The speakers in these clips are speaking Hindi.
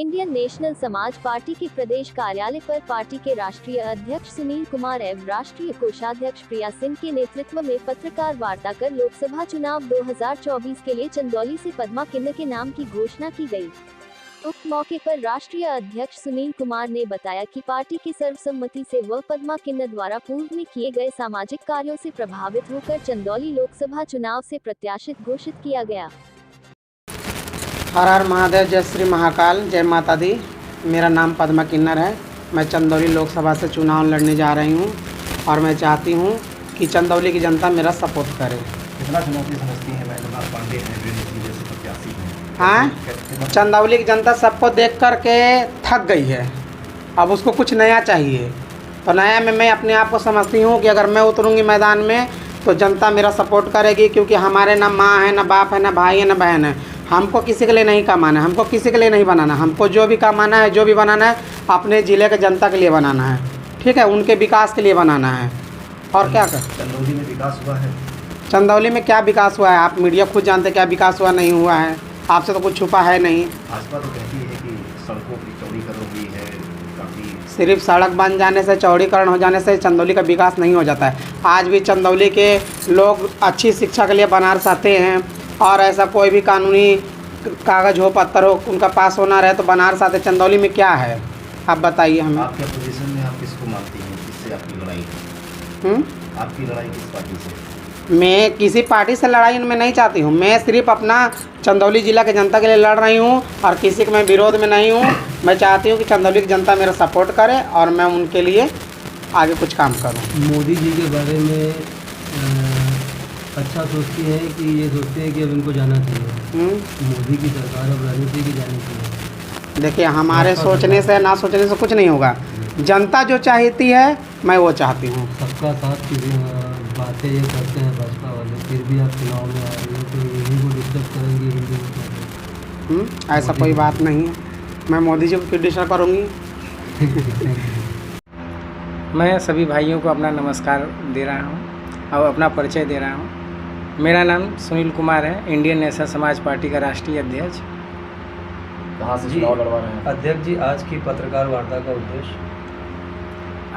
इंडियन नेशनल समाज पार्टी के प्रदेश कार्यालय पर पार्टी के राष्ट्रीय अध्यक्ष सुनील कुमार एवं राष्ट्रीय कोषाध्यक्ष प्रिया सिंह के नेतृत्व में पत्रकार वार्ता कर लोकसभा चुनाव 2024 के लिए चंदौली से पद्मा किन्नर के नाम की घोषणा की गई। उक्त मौके पर राष्ट्रीय अध्यक्ष सुनील कुमार ने बताया कि पार्टी की सर्वसम्मति से वह पद्मा किन्नर द्वारा पूर्व में किए गए सामाजिक कार्यों से प्रभावित होकर चंदौली लोकसभा चुनाव से प्रत्याशित घोषित किया गया। हर हर महादेव, जय श्री महाकाल, जय माता दी। मेरा नाम पद्मा किन्नर है। मैं चंदौली लोकसभा से चुनाव लड़ने जा रही हूँ और मैं चाहती हूँ कि चंदौली की जनता मेरा सपोर्ट करे। कितना चुनौती समझती है महेंद्रनाथ पांडे हैं जैसे प्रत्याशी हैं? हाँ, चंदौली की जनता सबको देख कर के थक गई है, अब उसको कुछ नया चाहिए। तो नया में मैं अपने आप को समझती हूँ कि अगर मैं उतरूँगी मैदान में तो जनता मेरा सपोर्ट करेगी, क्योंकि हमारे ना माँ है, ना बाप है, ना भाई है, ना बहन है। हमको किसी के लिए नहीं कमाना है, हमको किसी के लिए नहीं बनाना। हमको जो भी कमाना है, जो भी बनाना है, अपने ज़िले के जनता के लिए बनाना है। ठीक है, उनके विकास के लिए बनाना है। और क्या कर चंदौली में विकास हुआ है? चंदौली में क्या विकास हुआ है? आप मीडिया खुद जानते क्या विकास हुआ नहीं हुआ है। आपसे तो कुछ छुपा है नहीं। भाजपा तो कहती है कि सड़कों की चौड़ीकरण हुई है काफ़ी। सिर्फ सड़क बन जाने से, चौड़ीकरण हो जाने से चंदौली का विकास नहीं हो जाता है। आज भी चंदौली के लोग अच्छी शिक्षा के लिए बनारस आते हैं, और ऐसा कोई भी कानूनी कागज़ हो, पत्थर हो, उनका पास होना रहे तो बनारस आते। चंदौली में क्या है, आप बताइए हमें। आपके पोजीशन में आप किसको मानती हैं, किससे आपकी लड़ाई है? आपकी लड़ाई किस पार्टी से? मैं किसी पार्टी से लड़ाई में नहीं चाहती हूँ। मैं सिर्फ अपना चंदौली ज़िला के जनता के लिए लड़ रही हूँ और किसी के मैं विरोध में नहीं हूँ। मैं चाहती हूँ कि चंदौली की जनता मेरा सपोर्ट करे और मैं उनके लिए आगे कुछ काम करूँ। मोदी जी के बारे में अच्छा सोचती है कि ये सोचते हैं कि अब इनको जाना चाहिए? मोदी की सरकार अब राजनीति की जानी चाहिए? देखिए, हमारे सोचने से ना सोचने से कुछ नहीं होगा। जनता जो चाहती है मैं वो चाहती हूँ। सबका साथ की बातें ये करते हैं भाजपा वाले, फिर भी आप चुनाव में आ रही हो तो यही को डिस्टर्ब करेंगे हिंदू को? ऐसा कोई बात नहीं है। मैं मोदी जी को क्यों डिस्टर्ब करूँगी। मैं सभी भाइयों को अपना नमस्कार दे रहा हूँ और अपना परिचय दे रहा हूँ। मेरा नाम सुनील कुमार है, इंडियन नेशनल समाज पार्टी का राष्ट्रीय अध्यक्ष। कहाँ से चुनाव लड़वा रहे हैं? अध्यक्ष जी, आज की पत्रकार वार्ता का उद्देश्य?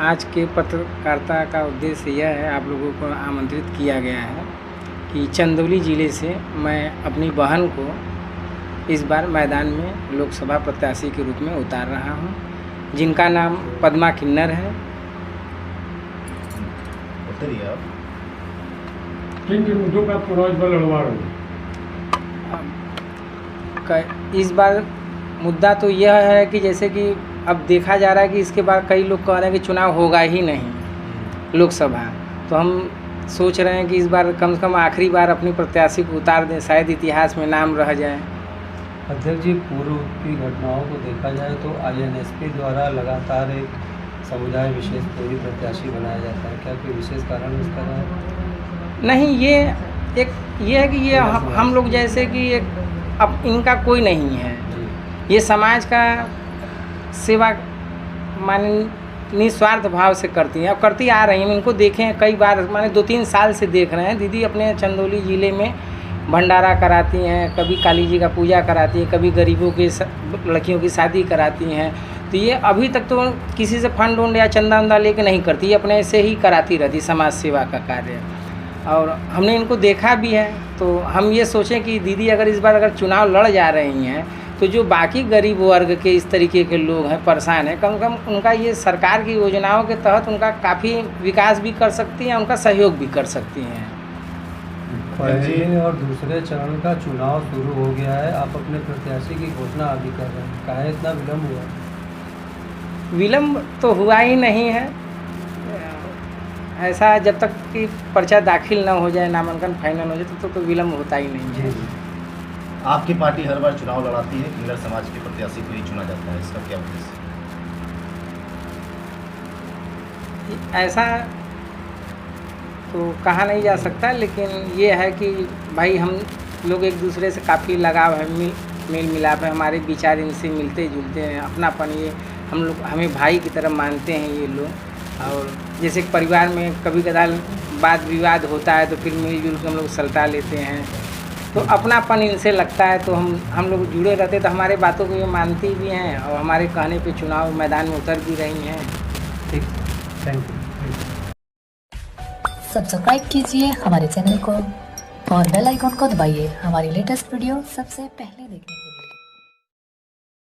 आज के पत्रकारिता का उद्देश्य यह है, आप लोगों को आमंत्रित किया गया है कि चंदौली ज़िले से मैं अपनी बहन को इस बार मैदान में लोकसभा प्रत्याशी के रूप में उतार रहा हूँ, जिनका नाम पद्मा किन्नर है। बताइए आप किन किन मुद्दों पर आप चुनाव इस बार लड़वा रहे हो? इस बार मुद्दा तो यह है कि जैसे कि अब देखा जा रहा है कि इसके बाद कई लोग कह रहे हैं कि चुनाव होगा ही नहीं लोकसभा, तो हम सोच रहे हैं कि इस बार कम से कम आखिरी बार अपनी प्रत्याशी को उतार दें, शायद इतिहास में नाम रह जाए। अध्यक्ष जी, पूर्व की घटनाओं को देखा जाए तो INSP द्वारा लगातार एक समुदाय विशेष पूरी प्रत्याशी बनाया जाता है, क्या कोई विशेष कारण इसका है? नहीं, ये है कि ये हम लोग जैसे कि एक अब इनका कोई नहीं है, ये समाज का सेवा माने निस्वार्थ भाव से करती हैं और करती आ रही हैं। इनको देखें कई बार, माने 2-3 साल से देख रहे हैं। दीदी अपने चंदौली ज़िले में भंडारा कराती हैं, कभी काली जी का पूजा कराती हैं, कभी गरीबों के लड़कियों की शादी कराती हैं। तो ये अभी तक तो किसी से फंड उंड या चंदा उंदा लेके नहीं करती, ये अपने से ही कराती रहती समाज सेवा का कार्य। और हमने इनको देखा भी है, तो हम ये सोचें कि दीदी अगर इस बार अगर चुनाव लड़ जा रही हैं तो जो बाकी गरीब वर्ग के इस तरीके के लोग हैं, परेशान हैं, कम से कम उनका ये सरकार की योजनाओं के तहत उनका काफ़ी विकास भी कर सकती हैं, उनका सहयोग भी कर सकती हैं। पहले और दूसरे चरण का चुनाव शुरू हो गया है, आप अपने प्रत्याशी की घोषणा अभी कर रहे हैं, काहे इतना विलम्ब हुआ? विलम्ब तो हुआ ही नहीं है। ऐसा जब तक कि पर्चा दाखिल ना हो जाए, नामांकन फाइनल हो जाए, तब तक तो विलम्ब होता ही नहीं है। आपकी पार्टी हर बार चुनाव लड़ाती है, किन्नर समाज के प्रत्याशी को ही चुना जाता है, इसका क्या उद्देश्य? ऐसा तो कहा नहीं जा सकता, लेकिन ये है कि भाई हम लोग एक दूसरे से काफ़ी लगाव है, मेल मिलाप है, हमारे विचार इनसे मिलते जुलते हैं, अपनापन, ये हम लोग हमें भाई की तरह मानते हैं ये लोग। और जैसे परिवार में कभी कदार वाद विवाद होता है तो फिर मिलजुल के हम लोग सलटा लेते हैं। तो अपनापन इनसे लगता है, तो हम लोग जुड़े रहते, तो हमारे बातों को ये मानती भी हैं और हमारे कहने पे चुनाव मैदान में उतर भी रही हैं। ठीक, थैंक यू। सब्सक्राइब कीजिए हमारे चैनल को और बेल आइकॉन को दबाइए हमारी लेटेस्ट वीडियो सबसे पहले देखने के लिए।